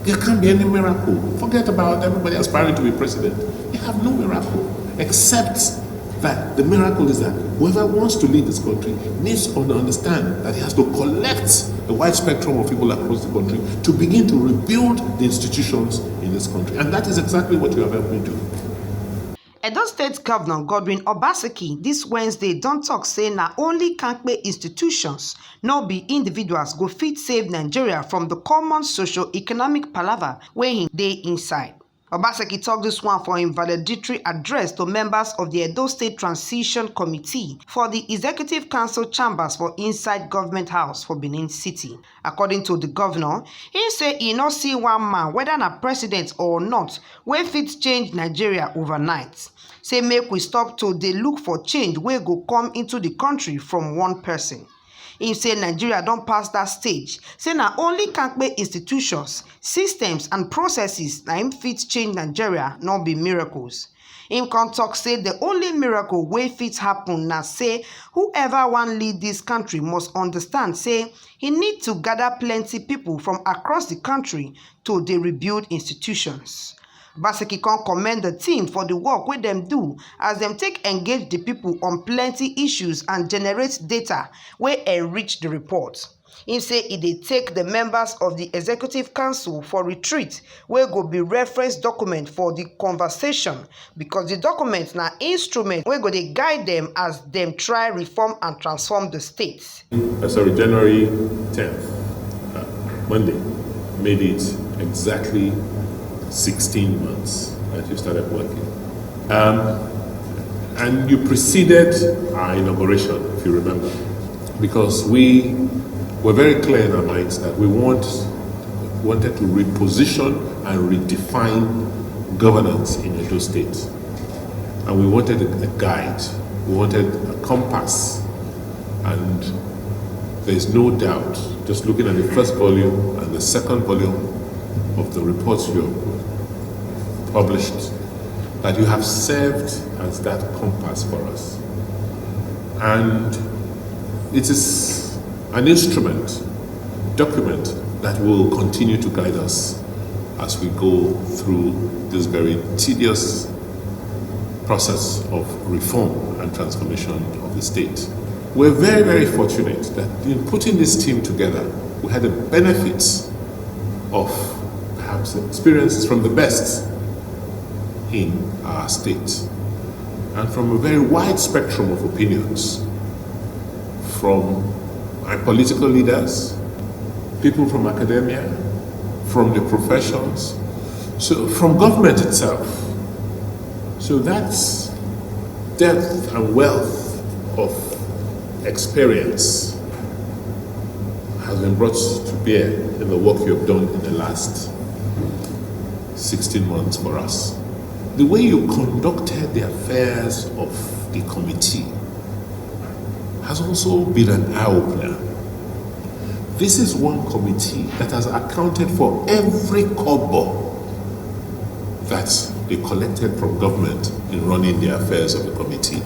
There can't be any miracle. Forget about everybody aspiring to be president. You have no miracle, except that the miracle is that whoever wants to lead this country needs to understand that he has to collect a wide spectrum of people across the country to begin to rebuild the institutions in this country. And that is exactly what you have helped me do. Edo State Governor Godwin Obaseki this Wednesday don talk say na only Kampe institutions, no be individuals, go fit save Nigeria from the common socio-economic palava wey him dey inside. Obaseki talk this one for im valedictory address to members of the Edo State Transition Committee for the Executive Council chambers for inside Government House for Benin City. According to the governor, he say he no see one man, whether na president or not, wey fit change Nigeria overnight. Say make we stop to dey look for change wey go come into the country from one person. He say Nigeria don pass that stage. Say na only Kampe institutions, systems and processes na im fit change Nigeria, no be miracles. Him come talk say the only miracle wey fit happen na say whoever wan lead this country must understand say he need to gather plenty people from across the country to dey rebuild institutions. Obaseki come commend the team for the work wey dem do as dem take engage the people on plenty issues and generate data wey enrich the report. He say e dey take the members of the Executive Council for retreat wey go be reference document for the conversation, because the document na instrument wey go dey guide them as dem try reform and transform the state. January 10th, Monday, made it exactly 16 months that you started working. And you preceded our inauguration, if you remember, because we were very clear in our minds that we wanted to reposition and redefine governance in Edo State. And we wanted a guide, we wanted a compass, and there's no doubt, just looking at the first volume and the second volume of the reports you have published, that you have served as that compass for us. And it is an instrument, document, that will continue to guide us as we go through this very tedious process of reform and transformation of the state. We're very, very fortunate that in putting this team together, we had the benefits of perhaps experiences from the best in our state, and from a very wide spectrum of opinions, from our political leaders, people from academia, from the professions, so from government itself. So that's depth and wealth of experience has been brought to bear in the work you have done in the last 16 months for us. The way you conducted the affairs of the committee has also been an eye-opener. This is one committee that has accounted for every kobo that they collected from government in running the affairs of the committee.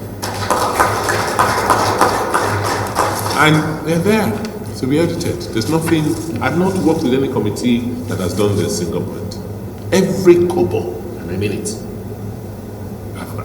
And they're there to be audited. There's nothing, I've not worked with any committee that has done this in government. Every kobo, and I mean it.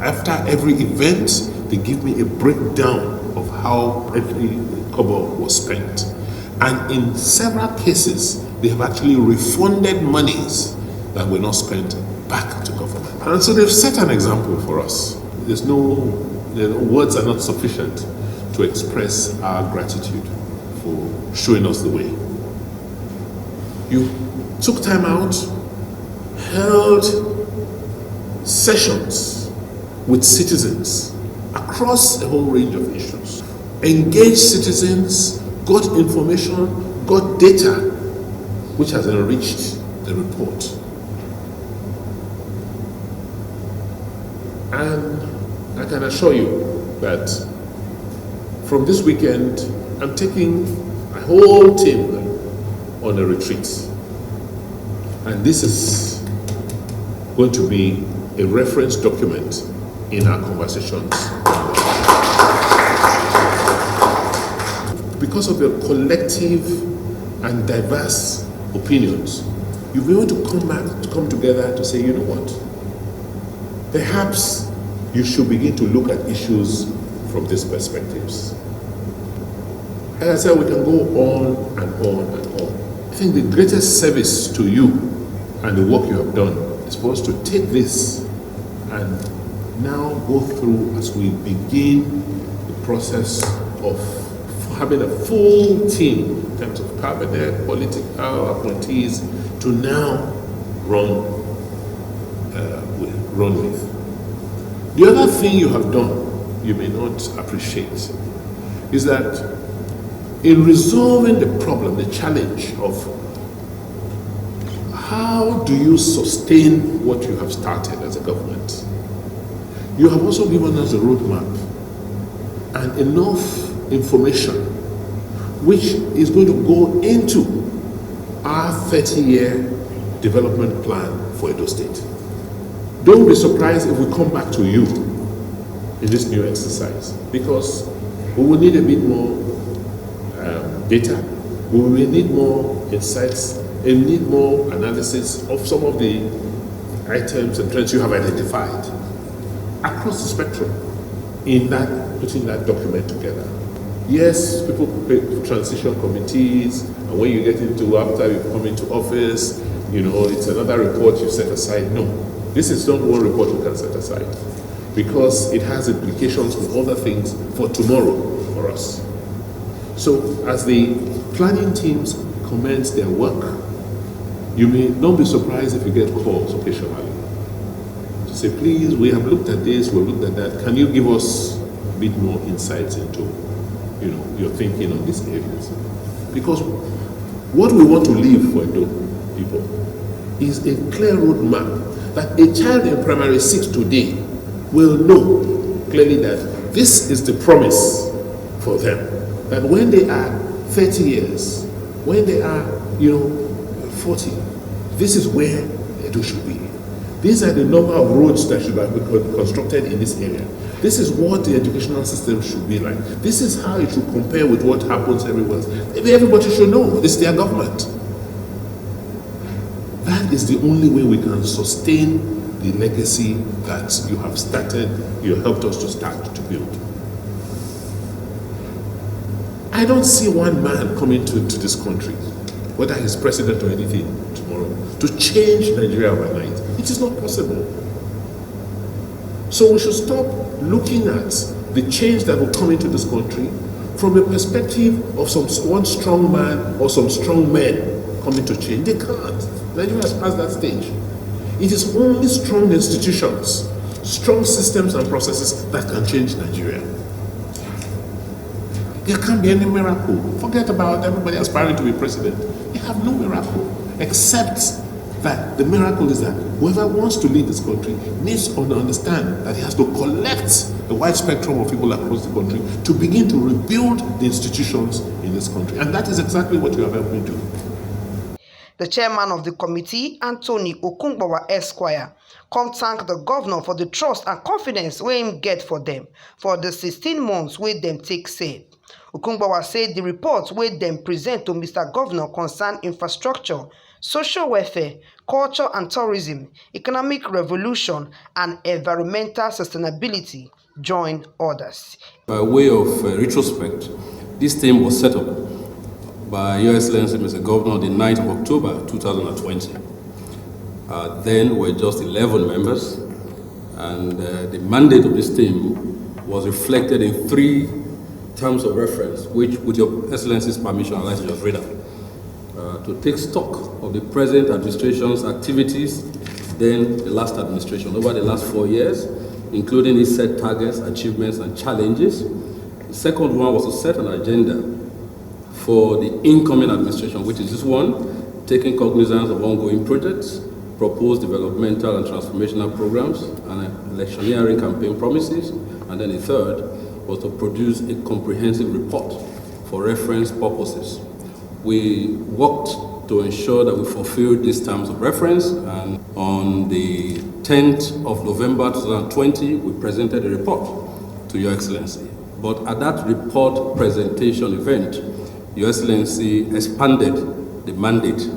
After every event, they give me a breakdown of how every kobo was spent. And in several cases, they have actually refunded monies that were not spent back to government. And so they've set an example for us. Words are not sufficient to express our gratitude for showing us the way. You took time out, held sessions with citizens across a whole range of issues, engaged citizens, got information, got data, which has enriched the report. And I can assure you that from this weekend, I'm taking my whole team on a retreat. And this is going to be a reference document in our conversations. Because of the collective and diverse opinions you'll be able to come together to say, you know what? Perhaps you should begin to look at issues from these perspectives. As I said, we can go on and on and on. I think the greatest service to you and the work you have done is for us to take this and now go through as we begin the process of having a full team in terms of cabinet, political appointees to now run with. The other thing you have done, you may not appreciate, is that in resolving the problem, the challenge of how do you sustain what you have started as a government, you have also given us a roadmap and enough information which is going to go into our 30-year development plan for Edo State. Don't be surprised if we come back to you in this new exercise, because we will need a bit more data, we will need more insights, and need more analysis of some of the items and trends you have identified across the spectrum in that, putting that document together. Yes, people create transition committees, and when you get into after you come into office, you know, it's another report you set aside. No, this is not one report we can set aside, because it has implications for other things for tomorrow for us. So as the planning teams commence their work, you may not be surprised if you get calls occasionally to say, please, we have looked at this, we've looked at that. Can you give us a bit more insights into, you know, your thinking on these areas? Because what we want to leave for Edo people is a clear roadmap that a child in primary 6 today will know clearly that this is the promise for them. That when they are 30 years, when they are, 40, this is where Edo should be. These are the number of roads that should have been constructed in this area. This is what the educational system should be like. This is how it should compare with what happens everywhere else. Maybe everybody should know this is their government. That is the only way we can sustain the legacy that you have started, you helped us to start to build. I don't see one man coming to this country, whether he's president or anything tomorrow, to change Nigeria overnight. It is not possible. So we should stop looking at the change that will come into this country from a perspective of one strong man or some strong men coming to change. They can't. Nigeria has passed that stage. It is only strong institutions, strong systems and processes that can change Nigeria. There can't be any miracle. Forget about everybody aspiring to be president. You have no miracle, except that the miracle is that whoever wants to lead this country needs to understand that he has to collect a wide spectrum of people across the country to begin to rebuild the institutions in this country. And that is exactly what you have helped me do. The chairman of the committee, Anthony Okungbawa Esquire, come thank the governor for the trust and confidence wey him get for them for the 16 months wey them take serve. Okungbawa said the report wey them present to Mr. Governor concern infrastructure, social welfare, culture and tourism, economic revolution, and environmental sustainability join others. By way of retrospect, this team was set up by Your Excellency Mr. Governor on the 9th of October 2020. Then were just 11 members, and the mandate of this team was reflected in 3 terms of reference, which, with Your Excellency's permission, I'd like to just read out. To take stock of the present administration's activities, then the last administration, over the last 4 years, including its set targets, achievements, and challenges. The second one was to set an agenda for the incoming administration, which is this one, taking cognizance of ongoing projects, proposed developmental and transformational programs, and electioneering campaign promises. And then the third was to produce a comprehensive report for reference purposes. We worked to ensure that we fulfilled these terms of reference, and on the 10th of November 2020, we presented a report to Your Excellency. But at that report presentation event, Your Excellency expanded the mandate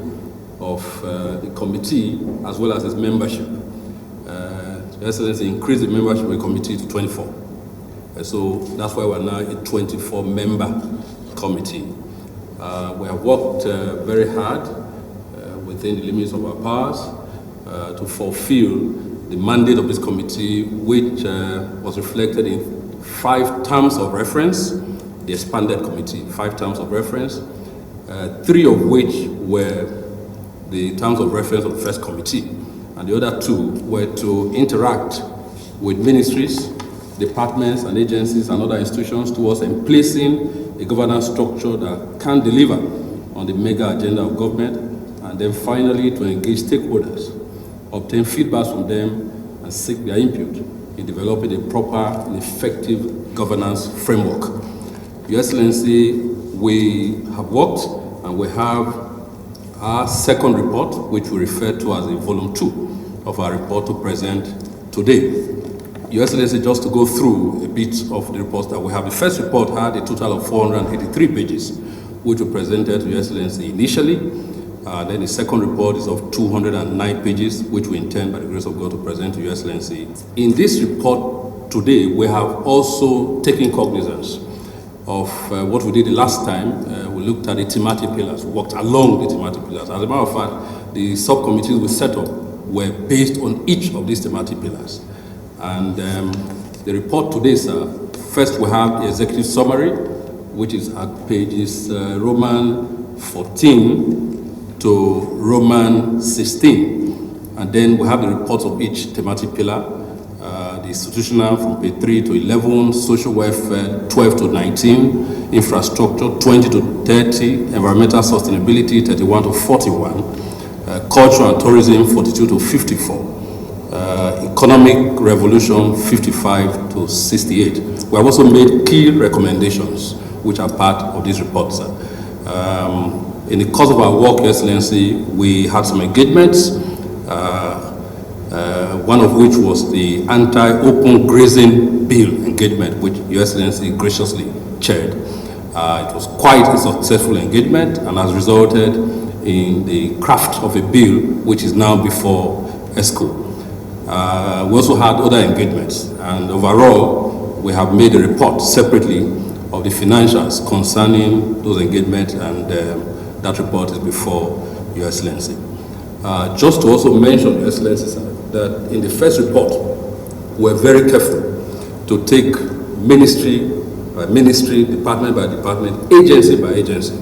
of the committee as well as its membership. Your Excellency increased the membership of the committee to 24. So that's why we're now a 24-member committee. We have worked very hard within the limits of our powers to fulfill the mandate of this committee, which was reflected in 5 terms of reference, the expanded committee, 5 terms of reference, 3 of which were the terms of reference of the first committee, and the other 2 were to interact with ministries, departments and agencies and other institutions towards emplacing a governance structure that can deliver on the mega agenda of government, and then finally to engage stakeholders, obtain feedback from them and seek their input in developing a proper and effective governance framework. Your Excellency, we have worked and we have our second report, which we refer to as the volume 2 of our report to present today. Your Excellency, just to go through a bit of the reports that we have. The first report had a total of 483 pages, which we presented to Your Excellency initially. Then the second report is of 209 pages, which we intend, by the grace of God, to present to Your Excellency. In this report today, we have also taken cognizance of what we did the last time. We looked at the thematic pillars, worked along the thematic pillars. As a matter of fact, the subcommittees we set up were based on each of these thematic pillars. And the report today, sir, first we have the executive summary, which is at pages Roman 14 to Roman 16. And then we have the reports of each thematic pillar, the institutional from page 3 to 11, social welfare 12 to 19, infrastructure 20 to 30, environmental sustainability 31 to 41, culture and tourism 42 to 54, economic revolution 55 to 68. We have also made key recommendations which are part of this report, sir. In the course of our work, Your Excellency, we had some engagements, one of which was the anti-open grazing bill engagement, which Your Excellency graciously chaired. It was quite a successful engagement and has resulted in the craft of a bill which is now before ESCO. We also had other engagements, and overall, we have made a report separately of the financials concerning those engagements, and that report is before Your Excellency. Just to also mention, Your Excellency, sir, that in the first report, we're very careful to take ministry by ministry, department by department, agency by agency,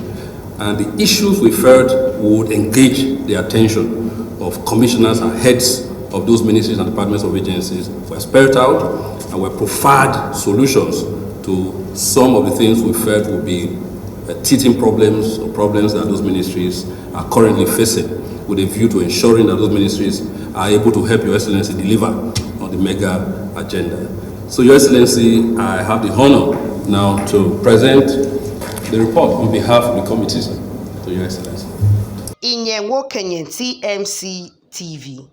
and the issues we felt would engage the attention of commissioners and heads of those ministries and departments of agencies were spelled out, and were preferred solutions to some of the things we felt would be teething problems or problems that those ministries are currently facing, with a view to ensuring that those ministries are able to help Your Excellency deliver on the mega agenda. So, Your Excellency, I have the honor now to present the report on behalf of the committee to Your Excellency. Inye Wokenye TMC TV.